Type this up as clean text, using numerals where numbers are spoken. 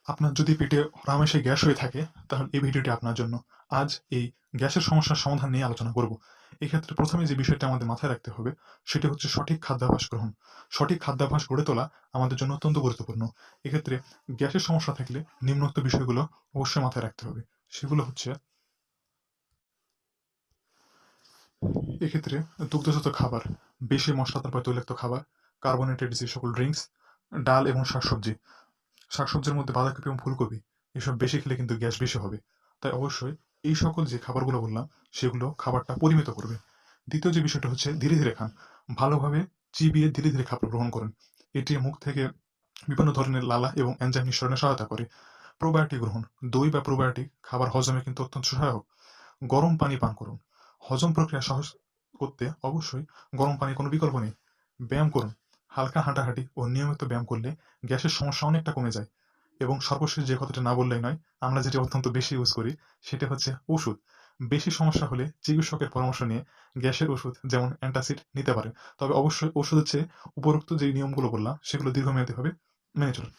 আপনার যদি পেটে হরহামেশাই গ্যাস হয়ে থাকে, তাহলে এই ভিডিওটি আপনার জন্য। আজ এই গ্যাসের সমস্যার সমাধান নিয়ে আলোচনা করব। এক্ষেত্রে প্রথমে যে বিষয়টা আমাদের মাথায় রাখতে হবে, সেটি হচ্ছে সঠিক খাদ্যাভ্যাস গ্রহণ। সঠিক খাদ্যাভ্যাস গড়ে তোলা আমাদের জন্য অত্যন্ত গুরুত্বপূর্ণ। এক্ষেত্রে গ্যাসের সমস্যা থাকলে নিম্নোক্ত বিষয়গুলো অবশ্যই মাথায় রাখতে হবে। সেগুলো হচ্ছে, এক্ষেত্রে দুগ্ধজাত খাবার, বেশি মশলাদার বা তৈলাক্ত খাবার, কার্বোনেটেড যে সকল ড্রিঙ্কস, ডাল এবং শাকসবজি। শাকসবজির মধ্যে বাঁধাকপি এবং ফুলকপি এসব বেশি খেলে কিন্তু গ্যাস বেশি হবে। তাই অবশ্যই এই সকল যে খাবারগুলো বললাম, সেগুলো খাবারটা পরিমিত করবে। দ্বিতীয় যে বিষয়টা হচ্ছে ধীরে ধীরে খান। ভালোভাবে চিবিয়ে ধীরে ধীরে খাবার গ্রহণ করুন। এটি মুখ থেকে বিভিন্ন ধরনের লালা এবং এনজাইম নিঃসরণে সহায়তা করে। প্রোবায়োটিক গ্রহণ, দই বা প্রোবায়োটিক খাবার হজমে কিন্তু অত্যন্ত সহায়ক। গরম পানি পান করুন। হজম প্রক্রিয়া সহজ করতে অবশ্যই গরম পানির কোনো বিকল্প নেই। ব্যায়াম করুন। হালকা হাঁটাহাঁটি ও নিয়মিত ব্যায়াম করলে গ্যাসের সমস্যা অনেকটা কমে যায়। এবং সর্বশেষ যে কথাটা না বললেই নয়, আমরা যেটা অত্যন্ত বেশি ইউজ করি, সেটা হচ্ছে ওষুধ। বেশি সমস্যা হলে চিকিৎসকের পরামর্শ নিয়ে গ্যাসের ওষুধ যেমন অ্যান্টাসিড নিতে পারেন। তবে অবশ্যই ওষুধের চেয়ে উপরোক্ত যে নিয়মগুলো বললাম, সেগুলো দীর্ঘমেয়াদী হবে মেনে চলুন।